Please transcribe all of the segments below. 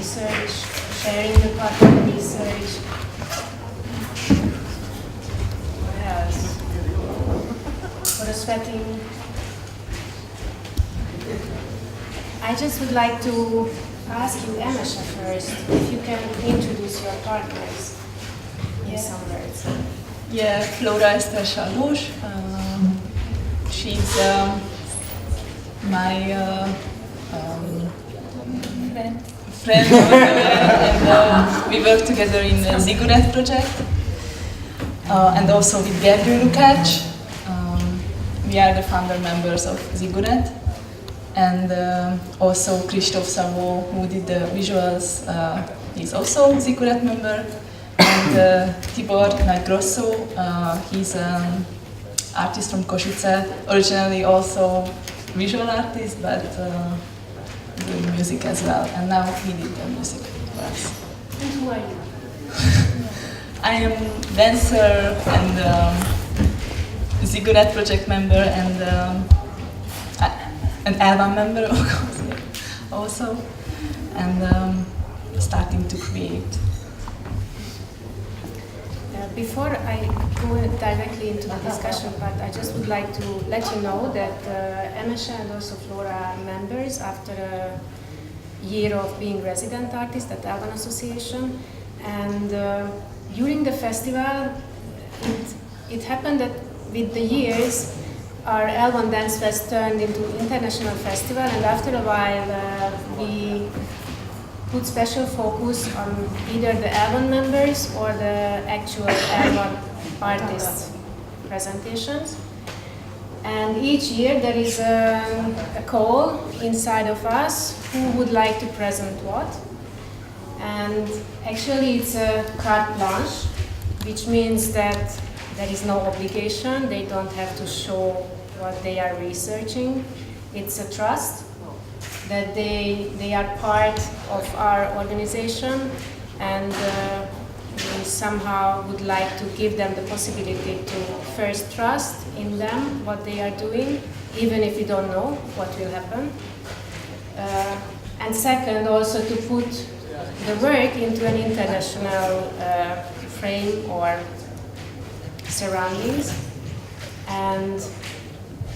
research, sharing the part of the research. What else? Photo sweating. I just would like to ask you, Emese, first, if you can introduce your partners in some words. Yeah, Flóra Eszter Sallós. She's my friend also, and we work together in the Zigurat project, and also with Gergő Lukács. We are the founder members of Zigurat, and also Kristóf Szabó, who did the visuals, he's also Zigurat member, and Tibor Nagygrosszó, he's an artist from Košice, originally also visual artist, but doing music as well, and now he did the music for us. And who are you? I am dancer and Zigurat project member and an L1 member, of course, also, and starting to create. Before I go directly into the discussion part, I just would like to let you know that Emese and also Flóra are members after a year of being resident artists at L1 Association. And during the festival, it happened that with the years, our L1danceFest turned into international festival, and after a while we put special focus on either the L1 members or the actual L1 artists' presentations. And each year there is a call inside of us who would like to present what. And actually it's a carte blanche, which means that there is no obligation, they don't have to show what they are researching. It's a trust that they are part of our organization, and we somehow would like to give them the possibility to first trust in them, what they are doing, even if we don't know what will happen. And second, also to put the work into an international frame or surroundings. And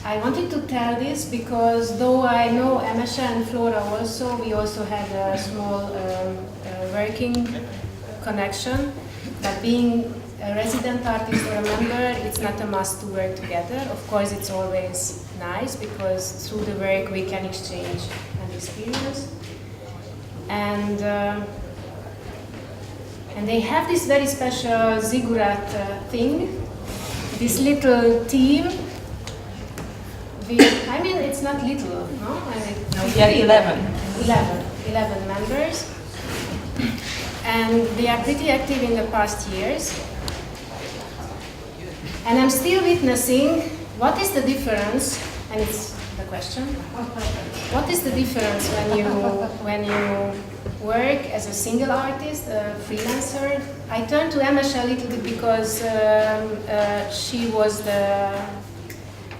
I wanted to tell this because though I know Emese and Flóra also, we also had a small working connection, but being a resident artist or a member, it's not a must to work together. Of course, it's always nice because through the work we can exchange an experience. And they have this very special Zigurat thing, this little team. I mean, it's not little, no? No, we are 11. 11 members. And they are pretty active in the past years. And I'm still witnessing what is the difference, and it's the question, what is the difference when you work as a single artist, a freelancer? I turned to Emese a little bit because she was the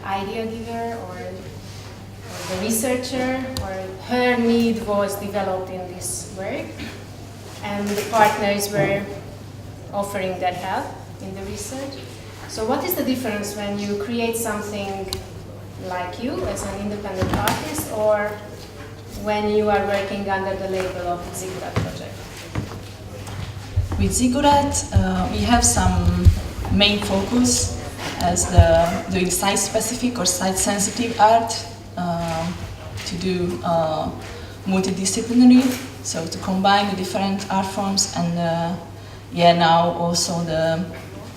idea giver or the researcher, or her need was developed in this work, and the partners were offering that help in the research. So what is the difference when you create something like you as an independent artist, or when you are working under the label of Zigurat project? With Zigurat, we have some main focus as doing site-specific or site-sensitive art, to do multidisciplinary, so to combine the different art forms, and now also the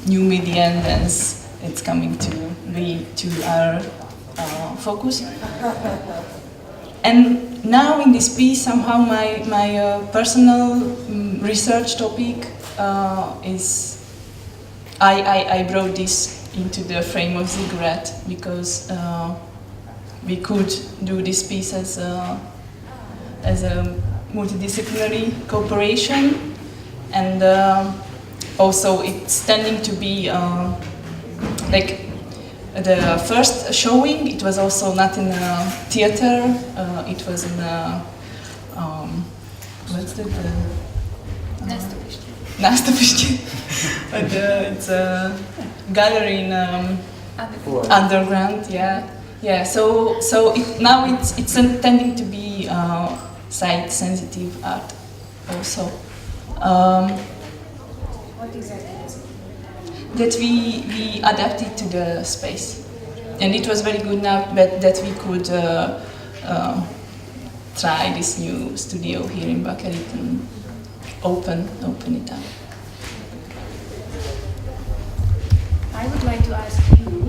new media and dance, it's coming to be to our focus. And now in this piece, somehow my personal research topic is I brought this into the frame of Zigurat because we could do this piece as a multidisciplinary cooperation, and also it's tending to be like the first showing. It was also not in a theater, it was in a what's that? Nástupiště. But it's a gallery in underground. Yeah, yeah. So now it's tending to be site sensitive art also. What exactly is it? That we adapted to the space, and it was very good now that we could try this new studio here in Bakarit and open it up. I would like to ask you,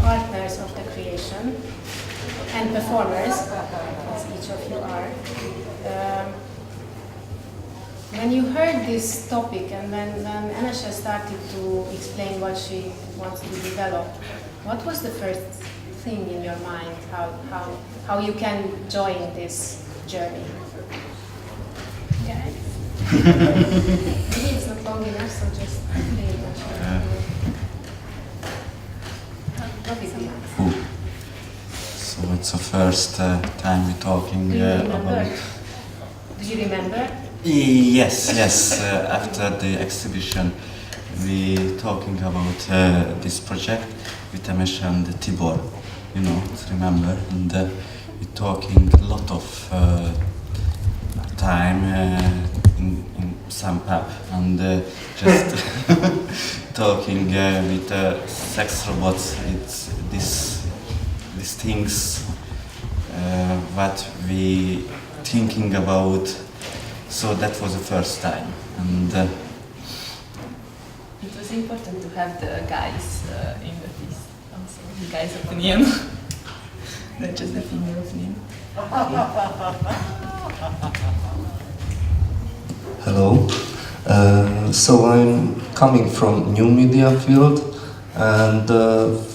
partners of the creation and performers, as each of you are, when you heard this topic and when Emese started to explain what she wants to develop, what was the first thing in your mind, how you can join this journey? Yeah. Maybe it's not long enough, so just pay attention. So it's the first time we're talking about... Do you remember? Yes. After the exhibition, we talking about this project with Emese and Tibor, remember? And we're talking a lot of time in some pub and just talking with sex robots. It's these things what we thinking about. So that was the first time, and it was important to have the guys in the piece, also the guys' opinion, not just the female opinion. Hello. So I'm coming from new media field, and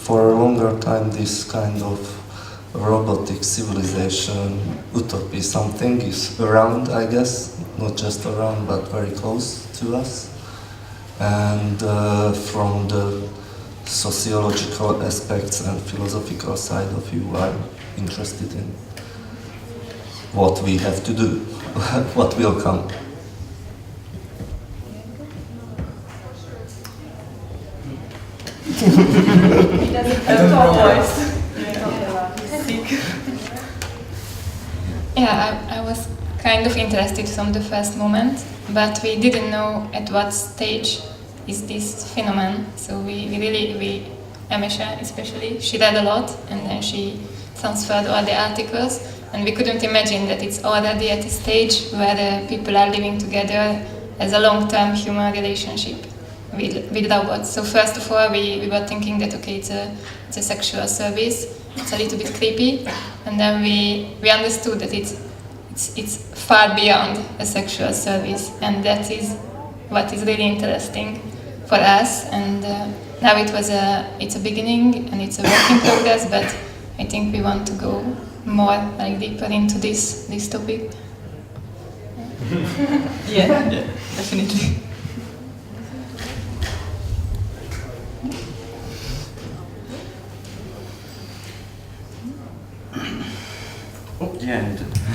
for a longer time this kind of robotic civilization, utopia, something is around, I guess, not just around but very close to us. And from the sociological aspects and philosophical side of view, I'm interested in what we have to do, what will come. He doesn't have a voice. Yeah, I was kind of interested from the first moment, but we didn't know at what stage is this phenomenon. So we Emese especially, she read a lot and then she transferred all the articles, and we couldn't imagine that it's already at a stage where people are living together as a long-term human relationship with robots. So first of all, we were thinking that okay, it's a sexual service. It's a little bit creepy, and then we understood that it's far beyond a sexual service, and that is what is really interesting for us. And now it's a beginning and it's a work in progress, but I think we want to go more deeper into this topic. Yeah, definitely.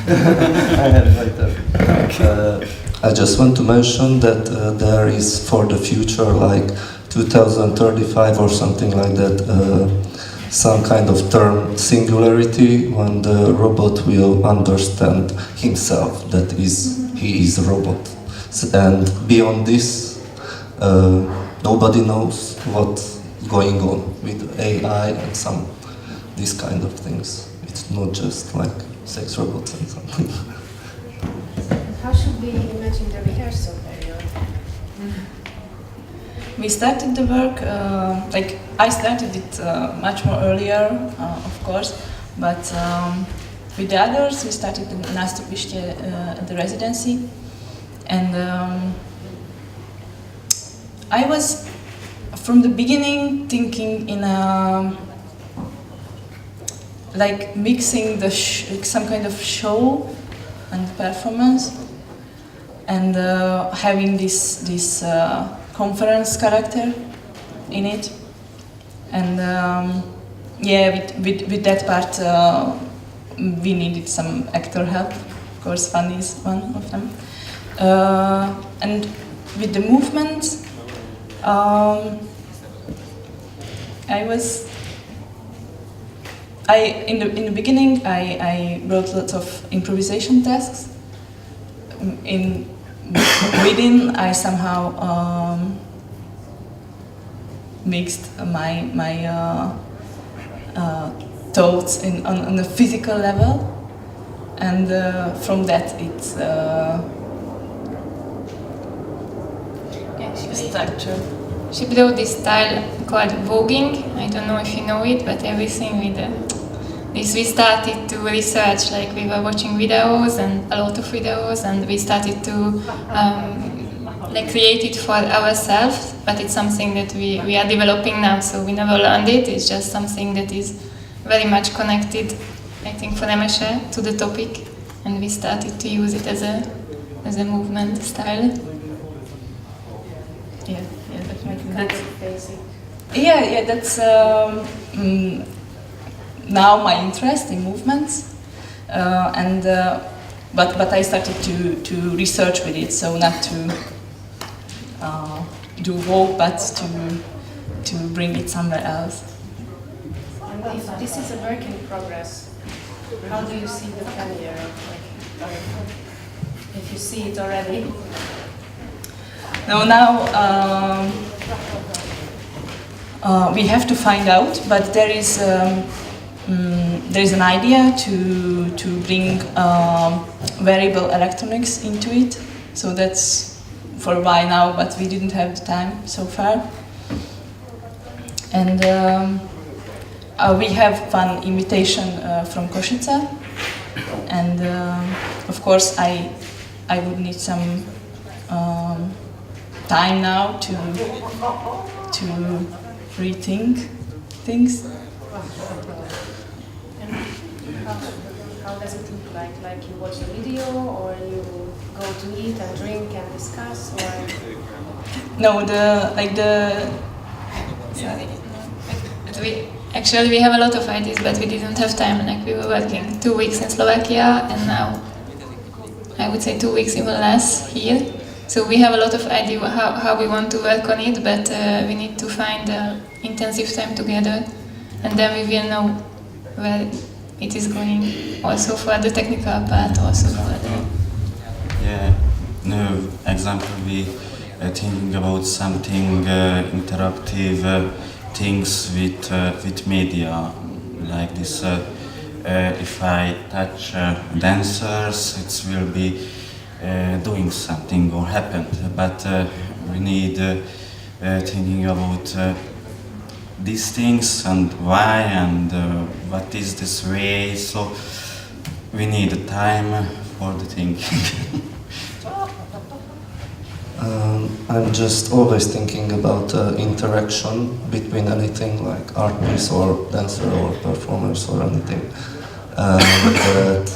I had it right there. I just want to mention that there is for the future, like 2035 or something like that, some kind of term singularity when the robot will understand himself that he is a robot. And beyond this, nobody knows what's going on with AI and these kind of things. It's not just like sex robots and something. How should we imagine the rehearsal period? We started the work, I started it much more earlier, of course, but with the others we started in Nástupiště at the residency, and I was from the beginning thinking in mixing some kind of show and performance, and having this conference character in it, and with that part we needed some actor help. Of course, Fanny is one of them, And with the movement, in the beginning I wrote lots of improvisation tasks. Within I somehow mixed my thoughts on a physical level, and from that it's structure. She brought this style called voguing. I don't know if you know it, but everything with this we started to research. Like we were watching videos and a lot of videos, and we started to like create it for ourselves. But it's something that we are developing now, so we never learned it. It's just something that is very much connected, I think, for Emese to the topic, and we started to use it as a movement style. Yeah, definitely. That's basic. Yeah, that's now my interest in movements, but I started to research with it, so not to do Vogue, but to bring it somewhere else. And if this is a work in progress, how do you see the career? Like, if you see it already? No, now we have to find out, but there is an idea to bring variable electronics into it. So that's for a while now, but we didn't have the time so far. And we have one invitation from Košice, and of course I would need some time now to rethink things. And how does it look like? Like you watch the video, or you go to eat and drink and discuss, or? No, Actually, we have a lot of ideas, but we didn't have time. Like we were working 2 weeks in Slovakia, and now I would say 2 weeks even less here. So we have a lot of idea how we want to work on it, but we need to find intensive time together, and then we will know where it is going. Also for the technical part, also for the. Yeah, no example we thinking about something interactive things with media like this. If I touch dancers, it will be doing something or happened, but we need thinking about these things and why and what is this way. So we need time for the thinking. I'm just always thinking about interaction between anything like artists or dancer or performers or anything. But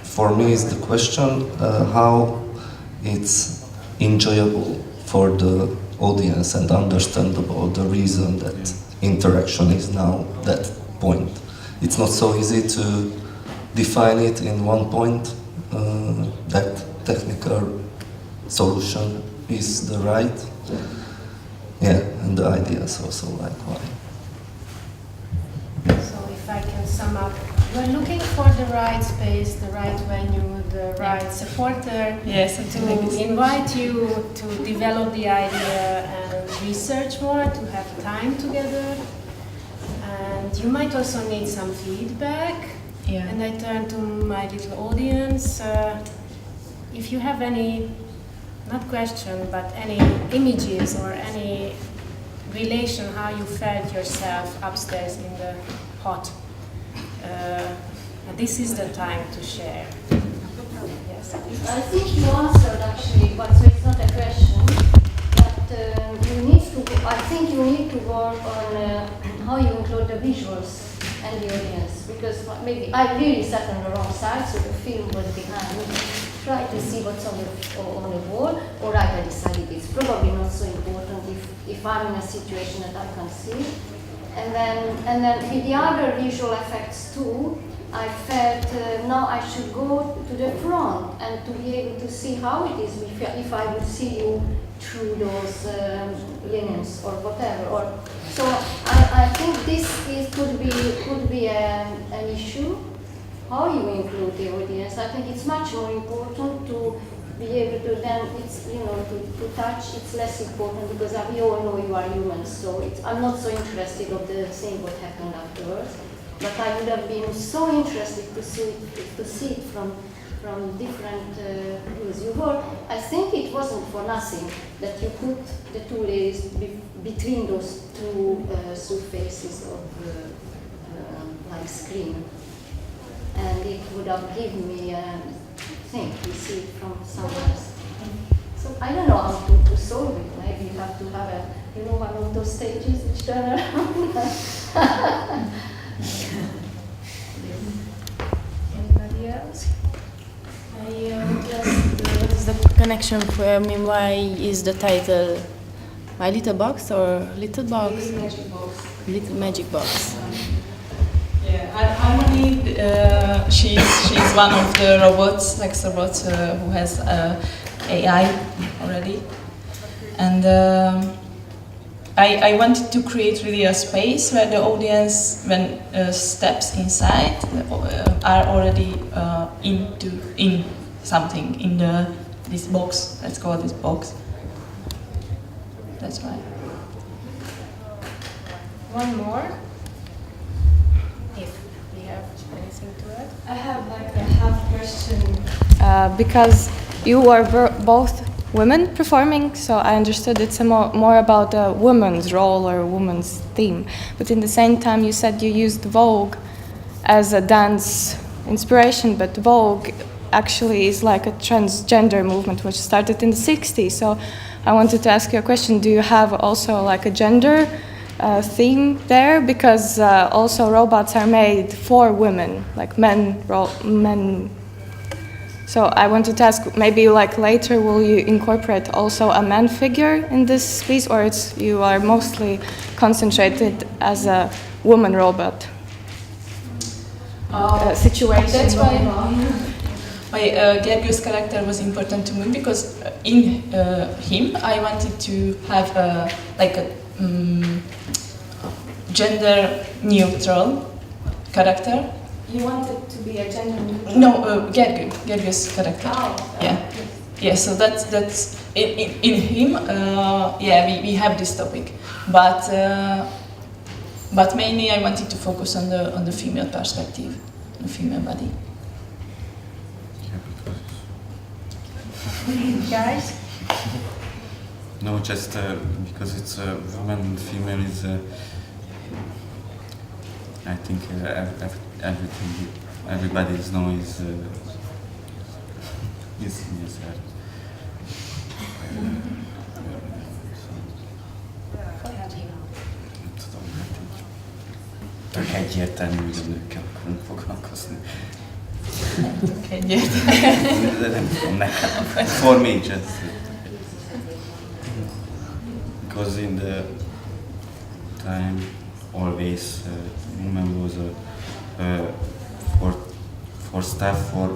for me is the question how it's enjoyable for the audience and understandable the reason that interaction is now that point. It's not so easy to define it in one point, that technical solution is the right, yeah, and the ideas also like why. So if I can sum up, we're looking for the right space, the right venue, the right supporter, Yes, to invite you to develop the idea and research more, to have time together. And you might also need some feedback. Yeah. And I turn to my little audience. If you have any, not question, but any images or any relation how you felt yourself upstairs in the hot, this is the time to share. Yes. I think you answered actually, but so it's not a question. But I think you need to work on how you include the visuals and the audience, because maybe I really sat on the wrong side, so the film was behind me. Try to see what's on the wall, or I decided it's probably not so important if I'm in a situation that I can see. And then with the other visual effects too, I felt now I should go to the front and to be able to see how it is if I would see you through those linens or whatever. Or so I think this could be an issue. How you include the audience? I think it's much more important to be able to then it's to touch. It's less important because we all know you are humans. So I'm not so interested of the seeing what happened afterwards. But I would have been so interested to see it from different views. I think it wasn't for nothing that you put the two layers between those two surfaces of like screen, and it would have given me a thing to see it from somewhere else. So I don't know how to solve it. Maybe you have to have one of those stages which turn around. Anybody else? What is the connection for me? Why is the title My Little Box or Little Box? Little Magic Box. Little Magic Box. Yeah, Harmony, she's one of the robots, robots who has AI already. And I wanted to create really a space where the audience, when steps inside, are already in something, in this box. Let's call this box. That's why. One more, if we have anything to add. I have a half question. Because you are both women performing, so I understood it's more about a woman's role or a woman's theme. But in the same time, you said you used Vogue as a dance inspiration, but Vogue actually is like a transgender movement which started in the 60s. So I wanted to ask you a question. Do you have also like a gender theme there? Because also robots are made for women, like men. So I wanted to ask, maybe like later will you incorporate also a man figure in this piece, or you are mostly concentrated as a woman robot situation? That's why my Gergő's character was important to me, because in him I wanted to have a gender neutral character. You wanted to be a gender neutral? No, Gergő's character. Oh. Yeah. So that's in him. We have this topic, but mainly I wanted to focus on the female perspective, the female body. Guys? No, just because it's a woman and female is. I think everything, everybody knows is tök egyértelmű, hogy a nőkkel akarunk foglalkozni. Tök egyértelmű. De nem tudom, nekem. For me, just. Because in the time, always woman was for staff for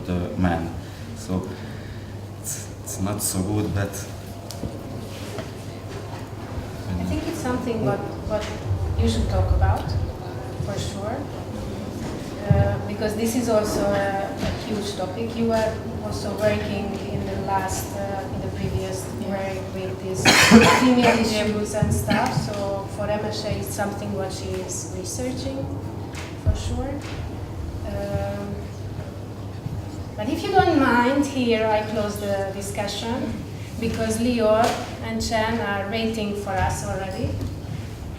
the man, so it's not so good, but I think it's something what you should talk about, for sure, because this is also a huge topic. You are also working in the previous work with these female issues and stuff, so for Emese it's something what she is researching, for sure. But if you don't mind, here I close the discussion, because Leo and Chen are waiting for us already.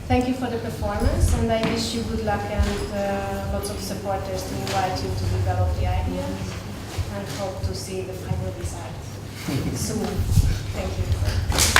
Thank you for the performance, and I wish you good luck and lots of supporters to invite you to develop the ideas, and hope to see the final result soon. Thank you.